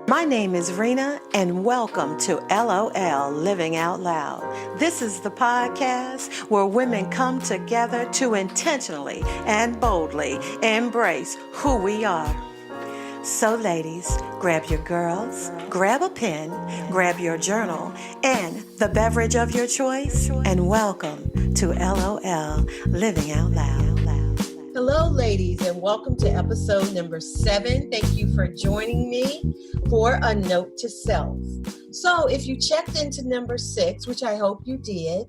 My name is Rena, and welcome to LOL Living Out Loud. This is the podcast where women come together to intentionally and boldly embrace who we are. So, ladies, grab your girls, grab a pen, grab your journal, and the beverage of your choice, and welcome to LOL Living Out Loud. Hello, ladies, and welcome to episode number 7. Thank you for joining me for A Note to Self. So if you checked into number 6, which I hope you did,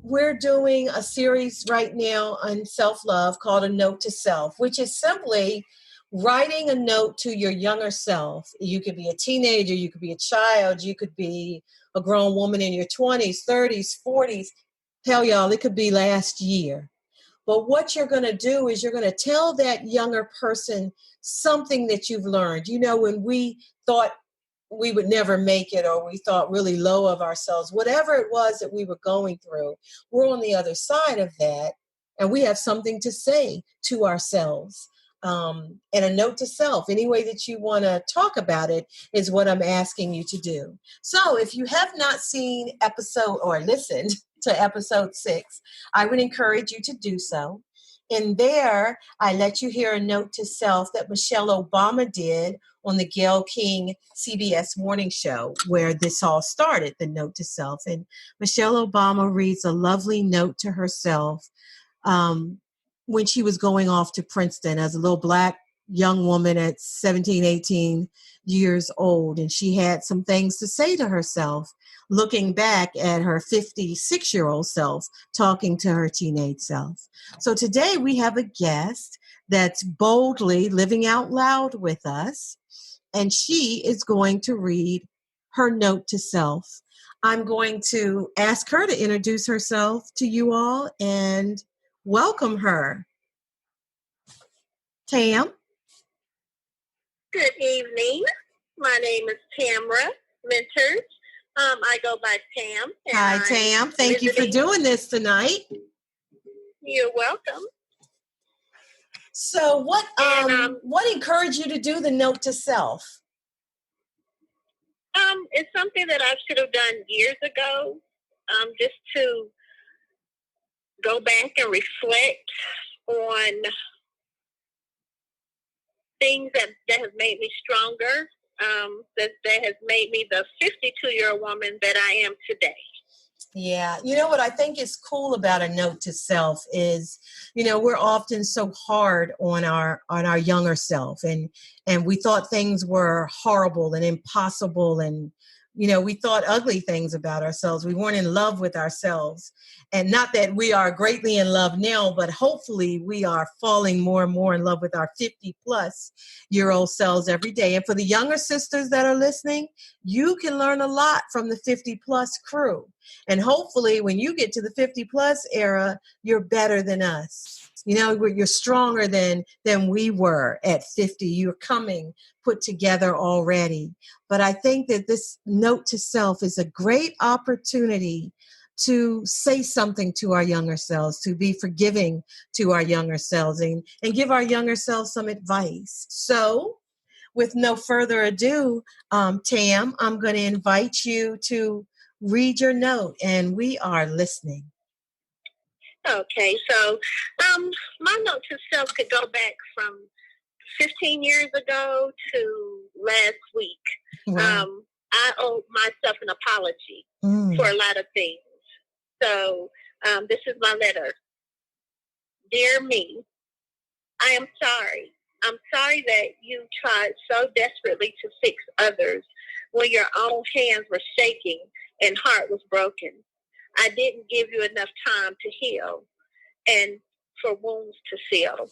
we're doing a series right now on self-love called A Note to Self, which is simply writing a note to your younger self. You could be a teenager, you could be a child, you could be a grown woman in your 20s, 30s, 40s. Hell, y'all, it could be last year. But what you're going to do is you're going to tell that younger person something that you've learned. You know, when we thought we would never make it, or we thought really low of ourselves, whatever it was that we were going through, we're on the other side of that, and we have something to say to ourselves. And a note to self, any way that you want to talk about it is what I'm asking you to do. So if you have not seen episode or listened to episode 6, I would encourage you to do so. In there, I let you hear a note to self that Michelle Obama did on the Gayle King CBS morning show, where this all started, the note to self. And Michelle Obama reads a lovely note to herself when she was going off to Princeton as a little black young woman at 17, 18 years old. And she had some things to say to herself, looking back at her 56-year-old self, talking to her teenage self. So today we have a guest that's boldly living out loud with us, and she is going to read her note to self. I'm going to ask her to introduce herself to you all and welcome her. Tam? Good evening. My name is Tamra Minters. I go by Tam. Hi, Tam. Thank you for doing this tonight. You're welcome. So what encouraged you to do the note to self? It's something that I should have done years ago, just to go back and reflect on things that have made me stronger, that has made me the 52-year-old woman that I am today. Yeah. You know what I think is cool about a note to self is, you know, we're often so hard on our younger self, and we thought things were horrible and impossible, and you know, we thought ugly things about ourselves. We weren't in love with ourselves. And not that we are greatly in love now, but hopefully we are falling more and more in love with our 50-plus-year-old selves every day. And for the younger sisters that are listening, you can learn a lot from the 50-plus crew. And hopefully when you get to the 50-plus era, you're better than us. You know, you're stronger than we were at 50. You're coming put together already. But I think that this note to self is a great opportunity to say something to our younger selves, to be forgiving to our younger selves, and give our younger selves some advice. So with no further ado, Tam, I'm going to invite you to read your note, and we are listening. Okay, so my note to self could go back from 15 years ago to last week. Wow. I owe myself an apology for a lot of things. So this is my letter. Dear me, I am sorry. I'm sorry that you tried so desperately to fix others when your own hands were shaking and heart was broken. I didn't give you enough time to heal and for wounds to seal.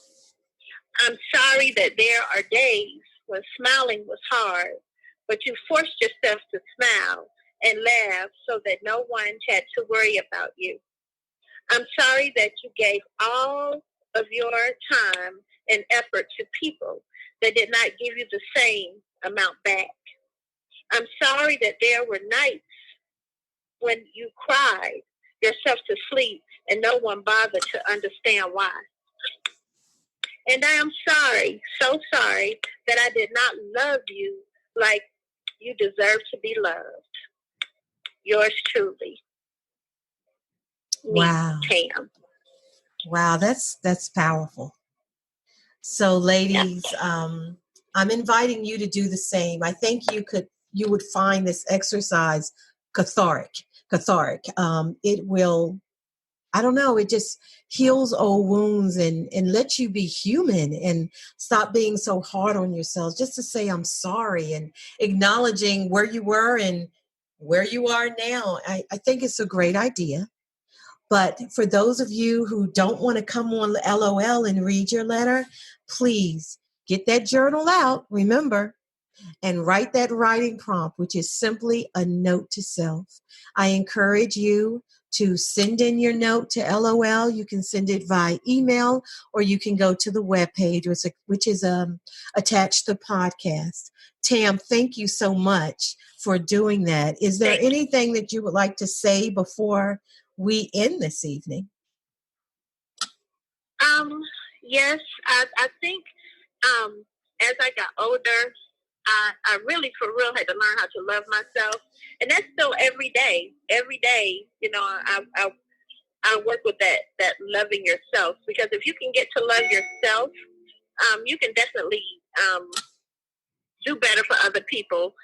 I'm sorry that there are days when smiling was hard, but you forced yourself to smile and laugh so that no one had to worry about you. I'm sorry that you gave all of your time and effort to people that did not give you the same amount back. I'm sorry that there were nights when you cried yourself to sleep and no one bothered to understand why. And I am sorry, so sorry, that I did not love you like You deserve to be loved. Yours truly, Wow. Tam. Wow, that's powerful. So, ladies, I'm inviting you to do the same. I think you would find this exercise cathartic. It will, I don't know, it just heals old wounds and lets you be human and stop being so hard on yourselves. Just to say I'm sorry and acknowledging where you were and where you are now. I think it's a great idea. But for those of you who don't want to come on LOL and read your letter, please get that journal out, remember, and write that writing prompt, which is simply a note to self. I encourage you to send in your note to LOL. You can send it via email, or you can go to the webpage, which is attached to the podcast. Tam, thank you so much for doing that. Is there anything that you would like to say before we end this evening? Yes, I think as I got older, I really, for real, had to learn how to love myself, and that's still every day. Every day, I work with that loving yourself, because if you can get to love yourself, you can definitely do better for other people.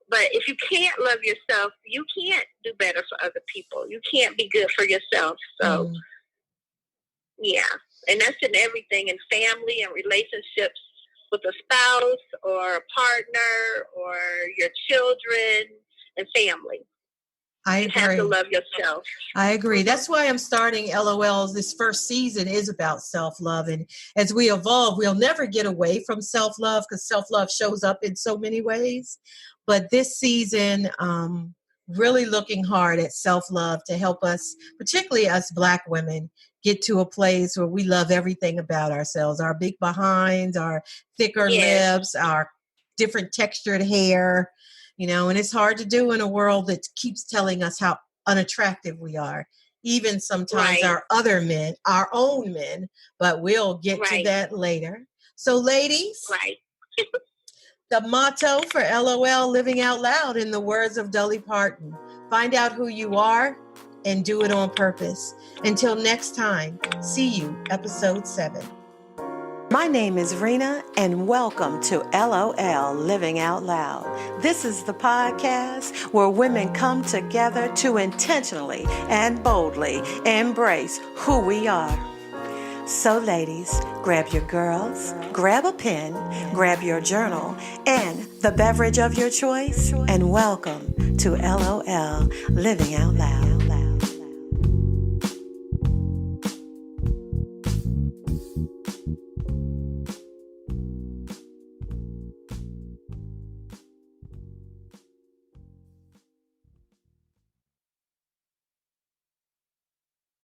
But if you can't love yourself, you can't do better for other people. You can't be good for yourself. So, yeah. And that's in everything, in family and relationships with a spouse or a partner or your children and family. I agree. You have to love yourself. I agree. That's why I'm starting LOLs. This first season is about self-love. And as we evolve, we'll never get away from self-love, because self-love shows up in so many ways. But this season, really looking hard at self-love to help us, particularly us Black women, get to a place where we love everything about ourselves, our big behinds, our thicker lips, our different textured hair, and it's hard to do in a world that keeps telling us how unattractive we are, even sometimes our own men, but we'll get to that later. So, ladies, the motto for LOL, Living Out Loud, in the words of Dolly Parton: find out who you are and do it on purpose. Until next time, see you, episode 7. My name is Rena, and welcome to LOL, Living Out Loud. This is the podcast where women come together to intentionally and boldly embrace who we are. So, ladies, grab your girls, grab a pen, grab your journal, and the beverage of your choice, and welcome to LOL, Living Out Loud.